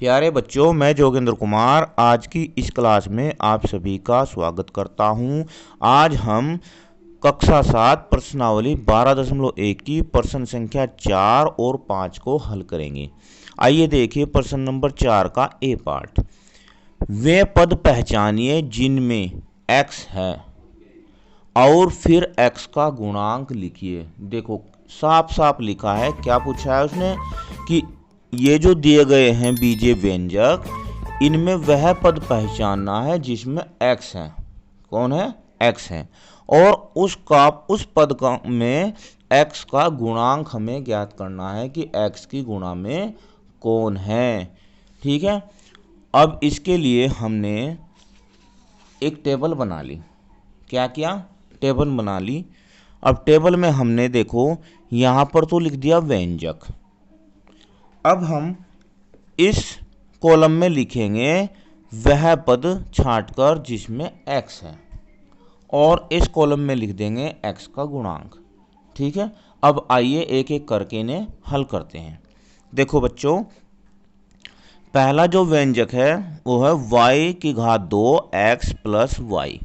प्यारे बच्चों, मैं जोगेंद्र कुमार आज की इस क्लास में आप सभी का स्वागत करता हूं। आज हम कक्षा 7 प्रश्नावली 12.1 की प्रश्न संख्या 4 और 5 को हल करेंगे। आइए देखिए प्रश्न नंबर 4 का ए पार्ट। वे पद पहचानिए जिनमें x है और फिर x का गुणांक लिखिए। देखो साफ साफ लिखा है, क्या पूछा है उसने कि ये जो दिए गए हैं बीजीय व्यंजक, इनमें वह पद पहचानना है जिसमें x है। कौन है? x है। और उस पद का में x का गुणांक हमें ज्ञात करना है कि x की गुणा में कौन है। ठीक है। अब इसके लिए हमने एक टेबल बना ली। क्या किया? टेबल बना ली। अब टेबल में हमने देखो यहाँ पर तो लिख दिया व्यंजक। अब हम इस कॉलम में लिखेंगे वह पद छांटकर जिसमें x है, और इस कॉलम में लिख देंगे x का गुणांक। ठीक है। अब आइए एक एक करके इन्हें हल करते हैं। देखो बच्चों, पहला जो व्यंजक है वो है y की घात 2 x प्लस वाई।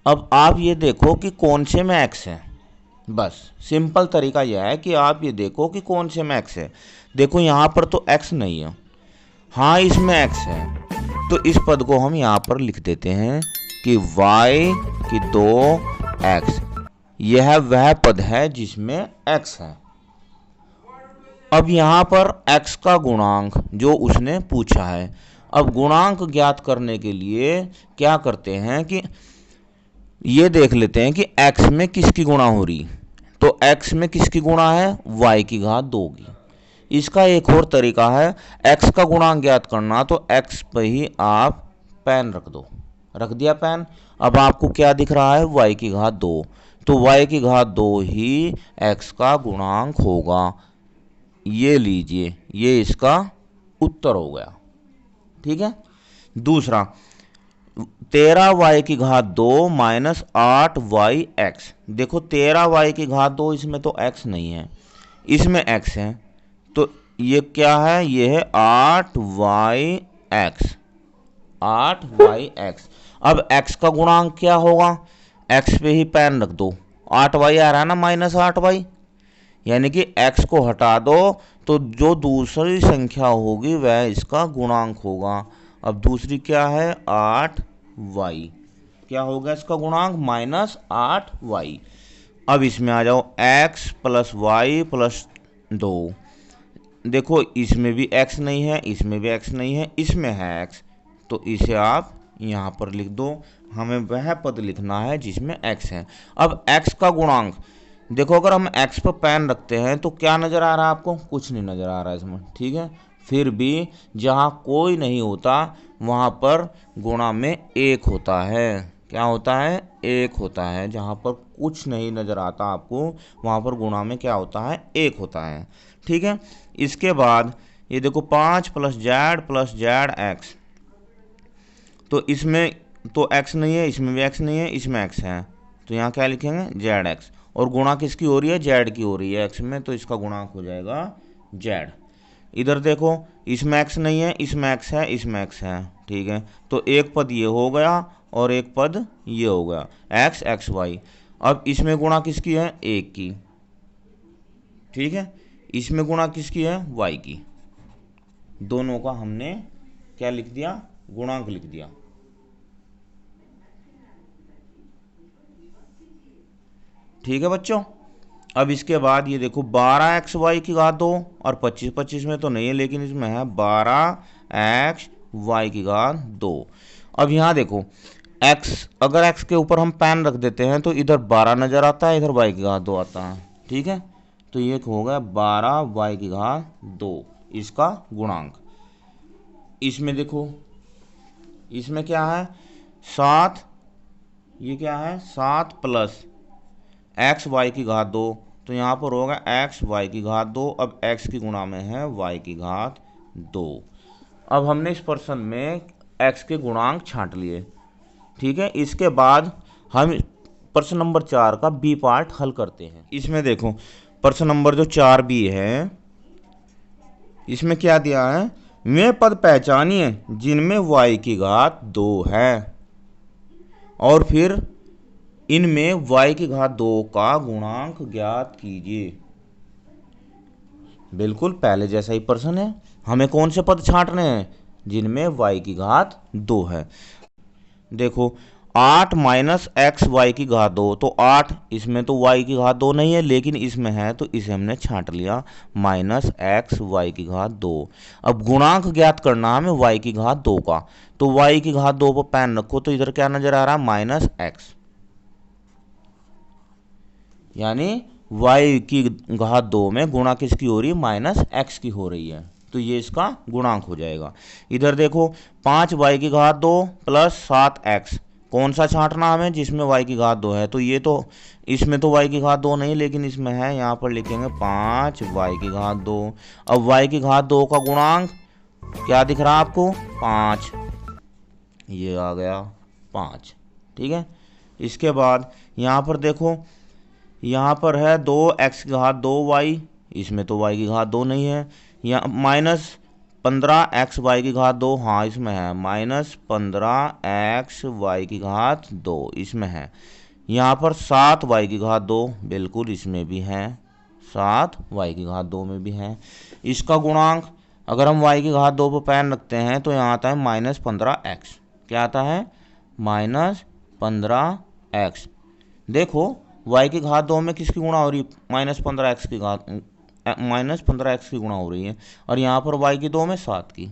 अब आप ये देखो कि कौन से में x है। बस सिंपल तरीका यह है कि आप ये देखो कि कौन से में x है। देखो यहाँ पर तो x नहीं है, हाँ इसमें x है, तो इस पद को हम यहाँ पर लिख देते हैं कि y की 2x। यह वह पद है जिसमें x है। अब यहाँ पर x का गुणांक जो उसने पूछा है, अब गुणांक ज्ञात करने के लिए क्या करते हैं कि ये देख लेते हैं कि x में किसकी गुणा हो रही। तो x में किसकी गुणा है? y की घात 2 की। इसका एक और तरीका है x का गुणांक ज्ञात करना, तो x पर ही आप पेन रख दो। रख दिया पेन। अब आपको क्या दिख रहा है? y की घात 2। तो y की घात 2 ही x का गुणांक होगा। ये लीजिए, ये इसका उत्तर हो गया। ठीक है। दूसरा, 13y की घात 2 माइनस 8yx। देखो 13y की घात 2, इसमें तो x नहीं है, इसमें x है, तो ये क्या है? ये है 8yx। 8yx। अब x का गुणांक क्या होगा? x पे ही पेन रख दो। 8y आ रहा है ना, माइनस 8y, यानी कि x को हटा दो तो जो दूसरी संख्या होगी वह इसका गुणांक होगा। अब दूसरी क्या है? 8y। क्या होगा इसका गुणांक? Minus 8y। अब इसमें आ जाओ, x प्लस वाई प्लस 2। देखो इसमें भी x नहीं है, इसमें भी x नहीं है, इसमें है x, तो इसे आप यहाँ पर लिख दो। हमें वह पद लिखना है जिसमें x है। अब x का गुणांक देखो, अगर हम x पर पेन रखते हैं तो क्या नज़र आ रहा है आपको? कुछ नहीं नज़र आ रहा है इसमें। ठीक है। फिर भी जहाँ कोई नहीं होता वहाँ पर गुणा में 1 होता है। क्या होता है? 1 होता है। जहाँ पर कुछ नहीं नज़र आता आपको वहाँ पर गुणा में क्या होता है? 1 होता है। ठीक है। इसके बाद ये देखो 5 प्लस जेड एक्स, तो इसमें तो x नहीं है, इसमें भी x नहीं है, इसमें x है, तो यहाँ क्या लिखेंगे? Z x. और गुणा किसकी हो रही है? जेड की हो रही है x में, तो इसका गुणांक हो जाएगा जेड। इधर देखो, इसमें x नहीं है, इसमें x है, इसमें x है। ठीक है। तो एक पद ये हो गया और एक पद ये हो गया, x एक्स वाई। अब इसमें गुणा किसकी है? 1 की। ठीक है। इसमें गुणा किसकी है? y की। दोनों का हमने क्या लिख दिया? गुणांक लिख दिया। ठीक है बच्चों। अब इसके बाद ये देखो 12xy की घात 2 और 25 में तो नहीं है, लेकिन इसमें है 12xy की घात 2। अब यहाँ देखो x, अगर x के ऊपर हम पेन रख देते हैं तो इधर 12 नज़र आता है, इधर y की घात 2 आता है। ठीक है। तो ये हो गया 12y की घात 2 इसका गुणांक। इसमें देखो, इसमें क्या है? 7। ये क्या है? 7 प्लस एक्स वाई की घात 2, तो यहाँ पर होगा एक्स वाई की घात 2। अब x की गुणा में है y की घात 2। अब हमने इस प्रश्न में x के गुणांक छांट लिए। ठीक है। इसके बाद हम प्रश्न नंबर 4 का बी पार्ट हल करते हैं। इसमें देखो प्रश्न नंबर जो 4 बी है, इसमें क्या दिया है? वे पद पहचानिए जिनमें y की घात 2 है और फिर इनमें y की घात 2 का गुणांक ज्ञात कीजिए। बिल्कुल पहले जैसा ही प्रश्न है। हमें कौन से पद छांटने हैं? जिनमें y की घात 2 है। देखो 8 माइनस एक्स वाई की घात 2, तो 8 इसमें तो y की घात 2 नहीं है, लेकिन इसमें है तो इसे हमने छांट लिया माइनस एक्स वाई की घात 2। अब गुणांक ज्ञात करना हमें y की घात 2 का, तो y की घात 2 पर पेन रखो तो इधर क्या नजर आ रहा है? माइनस एक्स, यानी y की घात 2 में गुणा किसकी हो रही है? माइनस एक्स की हो रही है, तो ये इसका गुणांक हो जाएगा। इधर देखो 5y की घात 2 प्लस 7x, कौन सा छांटना हमें? जिसमें y की घात 2 है, तो ये तो इसमें तो y की घात 2 नहीं, लेकिन इसमें है, यहाँ पर लिखेंगे 5y की घात 2। अब y की घात 2 का गुणांक क्या दिख रहा है आपको? 5, ये आ गया 5। ठीक है, इसके बाद यहाँ पर देखो, यहाँ पर है 2x की घात 2y, इसमें तो y की घात 2 नहीं है। यहाँ माइनस 15x y की घात 2, हाँ इसमें है, माइनस 15x y की घात 2 इसमें है। यहाँ पर 7y की घात 2, बिल्कुल इसमें भी है, 7y की घात 2 में भी है। इसका गुणांक अगर हम y की घात 2 पर पेन रखते हैं तो यहाँ आता है माइनस 15x। क्या आता है? Minus 15x। देखो y की घात 2 में किसकी गुणा हो रही है? माइनस 15x की घात, माइनस 15x की गुणा हो रही है, और यहाँ पर y की 2 में 7 की,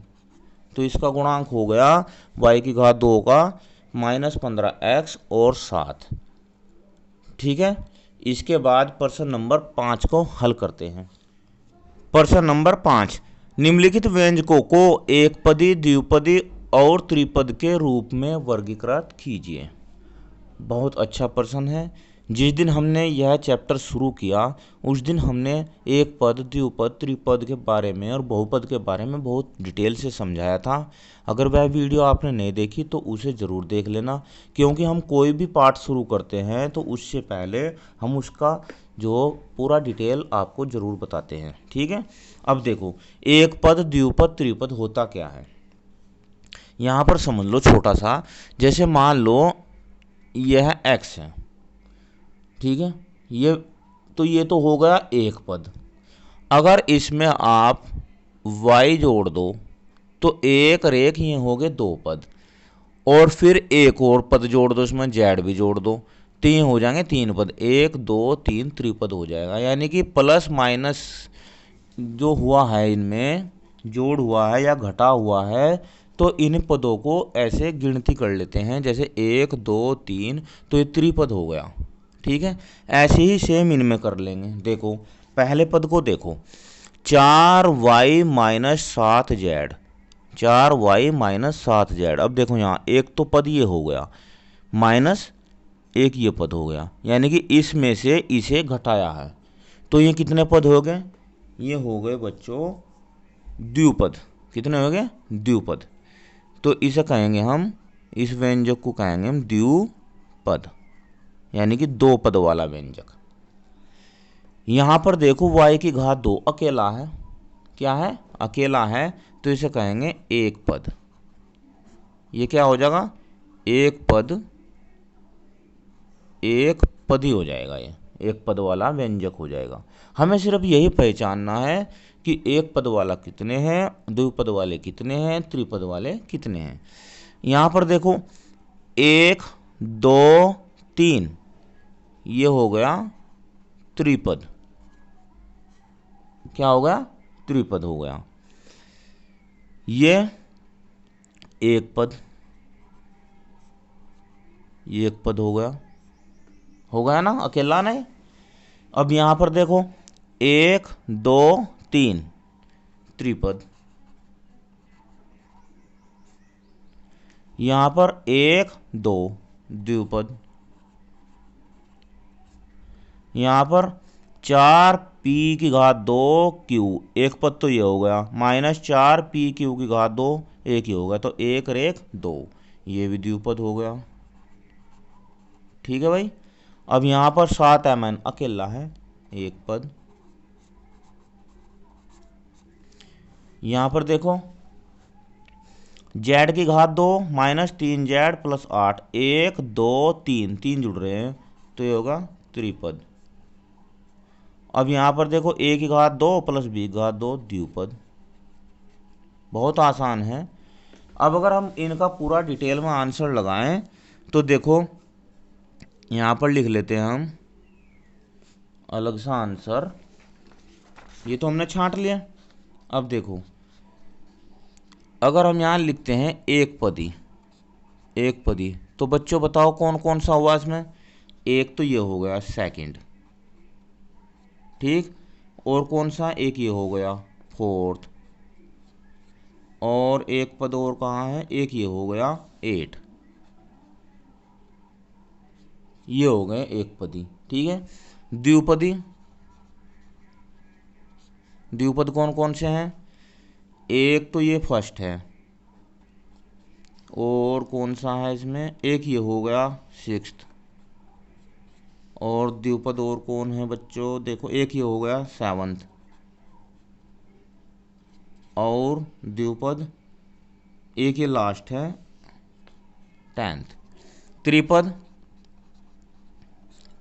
तो इसका गुणांक हो गया y की घात 2 का माइनस 15x और 7। ठीक है, इसके बाद प्रश्न नंबर 5 को हल करते हैं। प्रश्न नंबर 5, निम्नलिखित व्यंजकों को एक पदी, द्विपदी और त्रिपद के रूप में वर्गीकृत कीजिए। बहुत अच्छा प्रश्न है। जिस दिन हमने यह चैप्टर शुरू किया उस दिन हमने एक पद, द्विपद, त्रिपद के बारे में और बहुपद के बारे में बहुत डिटेल से समझाया था। अगर वह वीडियो आपने नहीं देखी तो उसे ज़रूर देख लेना, क्योंकि हम कोई भी पाठ शुरू करते हैं तो उससे पहले हम उसका जो पूरा डिटेल आपको ज़रूर बताते हैं। ठीक है, अब देखो एक पद, द्विपद, त्रिपद होता क्या है, यहाँ पर समझ लो छोटा सा। जैसे मान लो यह x है, ठीक है, ये तो हो गया एक पद। अगर इसमें आप y जोड़ दो तो एक रेख ये हो गए 2 पद, और फिर एक और पद जोड़ दो, इसमें z भी जोड़ दो, 3 हो जाएंगे 3 पद, 1 2 3 त्रिपद हो जाएगा। यानी कि प्लस माइनस जो हुआ है, इनमें जोड़ हुआ है या घटा हुआ है, तो इन पदों को ऐसे गिनती कर लेते हैं, जैसे 1 2 3, तो ये त्रिपद हो गया। ठीक है, ऐसे ही सेम इनमें कर लेंगे। देखो पहले पद को देखो, 4y minus 7z, 4y minus 7z। अब देखो यहाँ एक तो पद ये हो गया, माइनस एक ये पद हो गया, यानी कि इसमें से इसे घटाया है, तो ये कितने पद हो गए? ये हो गए बच्चों द्विपद। कितने हो गए? द्विपद। तो इसे कहेंगे हम, इस व्यंजक को कहेंगे हम द्विपद, यानी कि 2 पद वाला व्यंजक। यहां पर देखो y की घात 2 अकेला है, क्या है? अकेला है, तो इसे कहेंगे एक पद। ये क्या हो जाएगा? एक पद, एक पद ही हो जाएगा, ये एक पद वाला व्यंजक हो जाएगा। हमें सिर्फ यही पहचानना है कि एक पद वाला कितने हैं, द्विपद वाले कितने हैं, त्रिपद वाले कितने हैं। यहां पर देखो 1 2 3, ये हो गया त्रिपद। क्या हो गया? त्रिपद हो गया। ये एक पद, ये एक पद हो गया ना, अकेला नहीं। अब यहां पर देखो 1 2 3 त्रिपद, यहां पर 1 2 द्विपद, यहां पर 4 पी की घात 2 क्यू, एक पद तो ये हो गया, माइनस 4 पी क्यू की घात 2, एक ही हो गया, तो एक रेख 2, ये भी द्विपद हो गया। ठीक है भाई। अब यहां पर 7 एम एन अकेला है, एक पद। यहां पर देखो जेड की घात 2 माइनस 3z प्लस 8, 1 2 3, 3 जुड़ रहे हैं तो ये होगा त्रिपद। अब यहाँ पर देखो a की घात 2 प्लस b की घात 2 द्विपद। बहुत आसान है। अब अगर हम इनका पूरा डिटेल में आंसर लगाएं तो देखो यहाँ पर लिख लेते हैं हम अलग सा आंसर। ये तो हमने छांट लिया। अब देखो अगर हम यहाँ लिखते हैं एक पदी, एक पदी, तो बच्चों बताओ कौन कौन सा हुआ इसमें। एक तो ये हो गया सेकंड, ठीक, और कौन सा, एक ये हो गया फोर्थ, और एक पद और कहाँ है, एक ये हो गया एट। ये हो गए एक पदी, ठीक है। द्विपदी, द्विपद कौन कौन से हैं, एक तो ये फर्स्ट है, और कौन सा है इसमें, एक ये हो गया सिक्स्थ, और द्विपद और कौन है बच्चों, देखो एक ये हो गया सेवंथ, और द्विपद एक ये लास्ट है टेंथ। त्रिपद,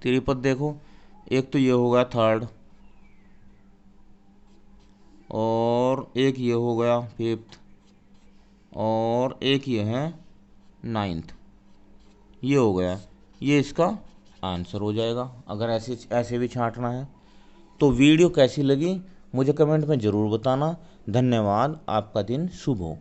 त्रिपद देखो एक तो ये हो गया थर्ड, और एक ये हो गया फिफ्थ, और एक ये है नाइन्थ। ये हो गया, ये इसका आंसर हो जाएगा अगर ऐसे ऐसे भी छांटना है। तो वीडियो कैसी लगी मुझे कमेंट में ज़रूर बताना। धन्यवाद, आपका दिन शुभ हो।